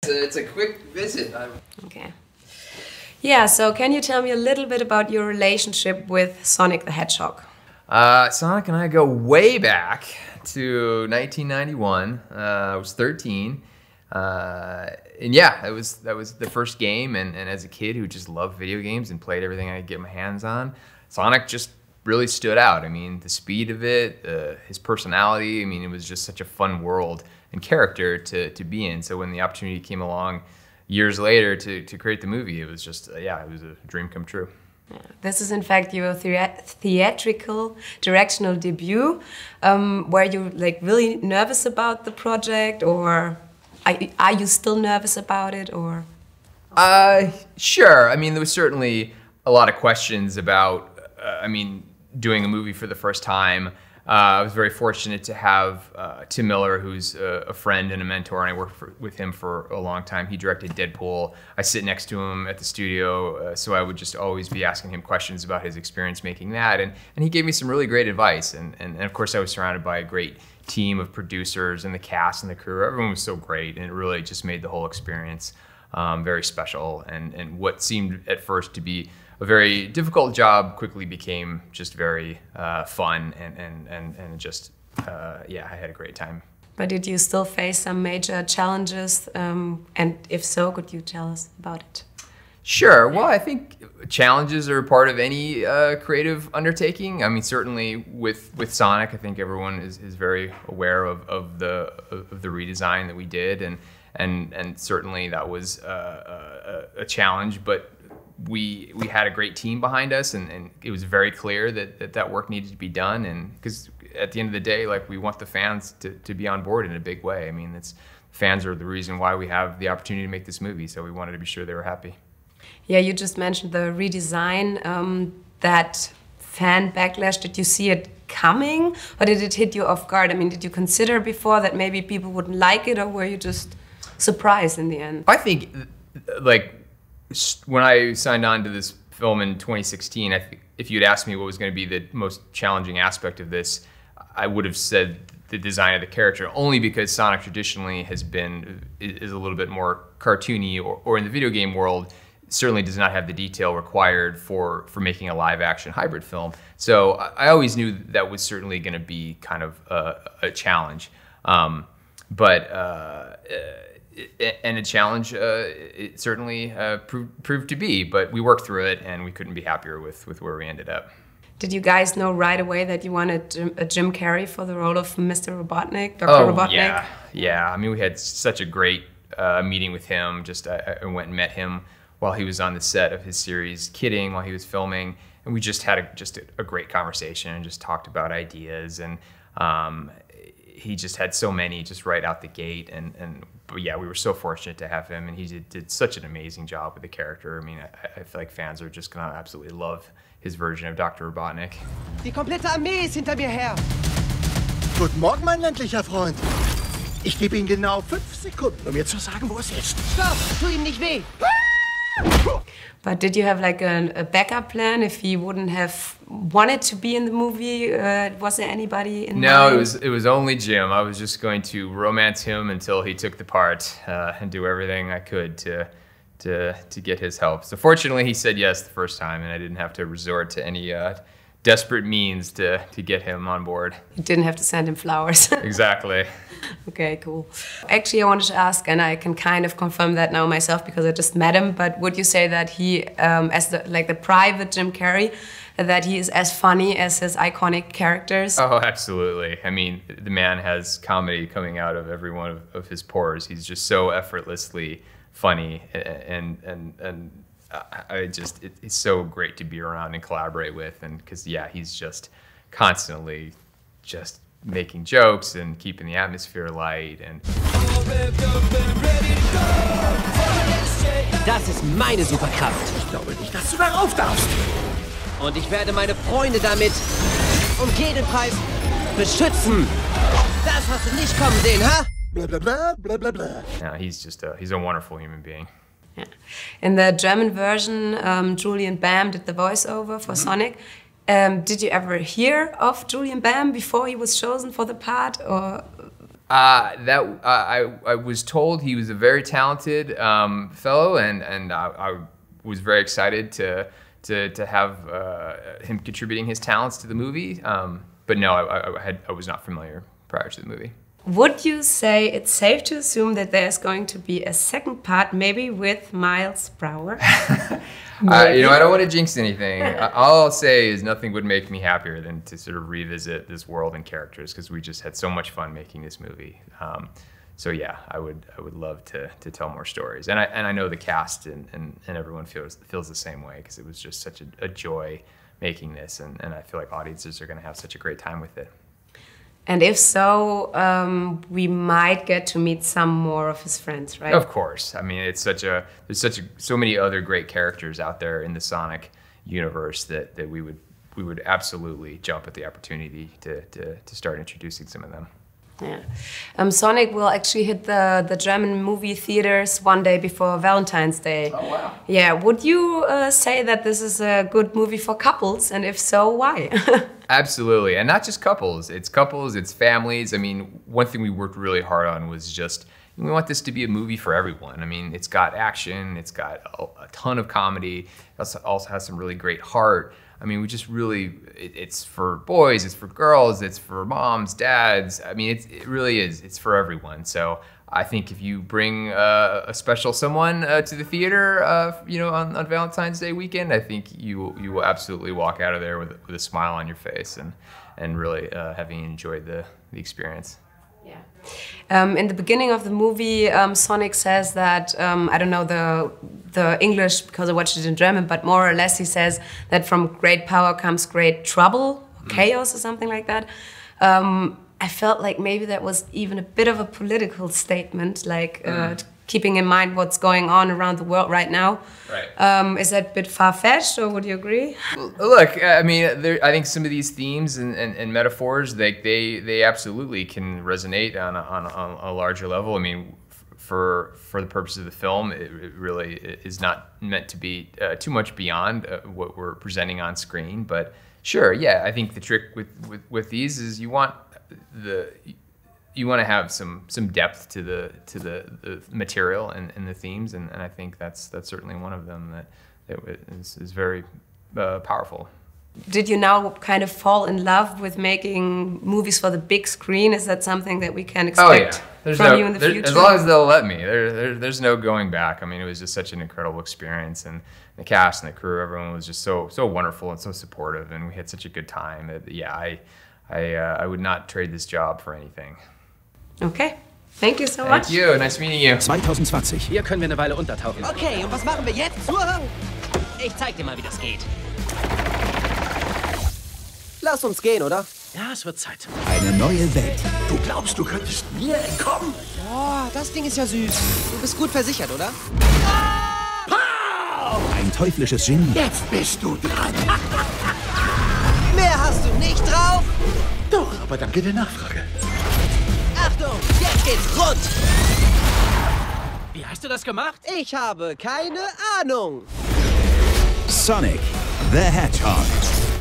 It's a quick visit. Okay. Yeah, so can you tell me a little bit about your relationship with Sonic the Hedgehog? Sonic and I go way back to 1991. I was 13. And yeah, that was the first game, and as a kid who just loved video games and played everything I could get my hands on, Sonic just really stood out. I mean, the speed of it, his personality, I mean, it was just such a fun world and character to be in. So when the opportunity came along years later to create the movie, it was just, yeah, it was a dream come true. Yeah. This is in fact your theatrical directional debut. Were you like really nervous about the project, or are you still nervous about it, or? Sure. I mean, there was certainly a lot of questions about, doing a movie for the first time. I was very fortunate to have Tim Miller, who's a friend and a mentor, and I worked with him for a long time. He directed Deadpool. I sit next to him at the studio, so I would just always be asking him questions about his experience making that. And he gave me some really great advice. And of course, I was surrounded by a great team of producers and the cast and the crew. Everyone was so great, and it really just made the whole experience very special. And what seemed at first to be a very difficult job quickly became just very fun and just, yeah, I had a great time. But did you still face some major challenges? And if so, could you tell us about it? Sure. Well, I think challenges are part of any creative undertaking. I mean, certainly with Sonic, I think everyone is very aware of the redesign that we did, and certainly that was a challenge. But we had a great team behind us, and it was very clear that work needed to be done. And because at the end of the day, like, we want the fans to be on board in a big way. I mean, fans are the reason why we have the opportunity to make this movie. So we wanted to be sure they were happy. Yeah, you just mentioned the redesign, that fan backlash. Did you see it coming, or did it hit you off guard? I mean, did you consider before that maybe people wouldn't like it, or were you just surprised in the end? I think, like, when I signed on to this film in 2016, I think if you'd asked me what was going to be the most challenging aspect of this, I would have said the design of the character, only because Sonic traditionally is a little bit more cartoony, or in the video game world, certainly does not have the detail required for making a live-action hybrid film. So I always knew that was certainly going to be kind of a challenge. And a challenge it certainly proved to be, but we worked through it, and we couldn't be happier with where we ended up. Did you guys know right away that you wanted Jim Carrey for the role of Mr. Robotnik, Dr. Oh, Robotnik? Yeah. I mean, we had such a great meeting with him. I went and met him while he was on the set of his series Kidding, while he was filming, and we just had a great conversation and just talked about ideas. And he just had so many just right out the gate, but yeah, we were so fortunate to have him, and he did such an amazing job with the character. I mean, I feel like fans are just gonna absolutely love his version of Dr. Robotnik. Die komplette Armee ist hinter mir her. Guten Morgen, mein ländlicher Freund. Ich gebe Ihnen genau 5 Sekunden, mir zu sagen, wo es ist. Stopp, tu ihm nicht weh. But did you have like a backup plan if he wouldn't have wanted to be in the movie? Was there anybody in No, mind? it was only Jim. I was just going to romance him until he took the part, and do everything I could to get his help. So fortunately, he said yes the first time, and I didn't have to resort to any desperate means to get him on board. You didn't have to send him flowers. Exactly. Okay, cool. Actually, I wanted to ask, and I can kind of confirm that now myself because I just met him, but would you say that he, as the private Jim Carrey, that he is as funny as his iconic characters? Oh, absolutely. I mean, the man has comedy coming out of every one of his pores. He's just so effortlessly funny, and it's so great to be around and collaborate with, and because, yeah, he's just constantly just making jokes and keeping the atmosphere light. And Das ist meine Superkraft. Ich glaube nicht, dass du darauf darfst. Und ich werde meine Freunde damit um jeden Preis beschützen. Das hast du nicht kommen sehen, ha? Blah, blah, blah, blah, blah, blah. yeah, he's a wonderful human being. Yeah. In the German version, Julian Bam did the voiceover for Sonic. Did you ever hear of Julian Bam before he was chosen for the part, or? I was told he was a very talented fellow, and I was very excited to have him contributing his talents to the movie. But no, I was not familiar prior to the movie. Would you say it's safe to assume that there's going to be a second part, maybe with Miles Brower? I don't want to jinx anything. All I'll say is nothing would make me happier than to sort of revisit this world and characters, because we just had so much fun making this movie. So yeah, I would love to tell more stories, and I know the cast and everyone feels the same way, because it was just such a joy making this, and I feel like audiences are going to have such a great time with it. And if so, we might get to meet some more of his friends, right? Of course. I mean, there's so many other great characters out there in the Sonic universe that we would absolutely jump at the opportunity to start introducing some of them. Yeah. Sonic will actually hit the German movie theaters one day before Valentine's Day. Oh, wow. Yeah. Would you say that this is a good movie for couples? And if so, why? Absolutely. And not just couples, it's families. I mean, one thing we worked really hard on was just, we want this to be a movie for everyone. I mean, it's got action, it's got a ton of comedy, it also has some really great heart. I mean, we just really, it's for boys, it's for girls, it's for moms, dads. I mean, it really is, it's for everyone. So I think if you bring a special someone to the theater, on Valentine's Day weekend, I think you will absolutely walk out of there with a smile on your face and really having enjoyed the experience. Yeah. In the beginning of the movie, Sonic says that, I don't know the English because I watched it in German, but more or less he says that from great power comes great trouble, chaos or something like that. I felt like maybe that was even a bit of a political statement, like keeping in mind what's going on around the world right now. Right. Is that a bit far-fetched, or would you agree? Look, I mean, I think some of these themes and metaphors, they absolutely can resonate on a larger level. I mean, for the purpose of the film, it really is not meant to be too much beyond what we're presenting on screen. But sure, yeah, I think the trick with these is you want to have some depth to the material and the themes, and I think that's certainly one of them that is very powerful. Did you now kind of fall in love with making movies for the big screen? Is that something that we can expect from you in the future? As long as they'll let me. There's no going back. I mean, it was just such an incredible experience, and the cast and the crew, everyone was just so wonderful and so supportive, and we had such a good time. I would not trade this job for anything. Okay. Thank you so much. Thank you. Nice meeting you. 2020. Hier können wir eine Weile untertauchen. Okay, und was machen wir jetzt? Ich zeig dir mal, wie das geht. Lass uns gehen, oder? Ja, es wird Zeit. Eine neue Welt. Du glaubst, du könntest mir entkommen? Boah, das Ding ist ja süß. Du bist gut versichert, oder? Ein teuflisches Genie. Jetzt bist du dran. Mehr hast du nicht drauf? Doch, aber danke der Nachfrage. Achtung, jetzt geht's rund. Wie hast du das gemacht? Ich habe keine Ahnung. Sonic the Hedgehog.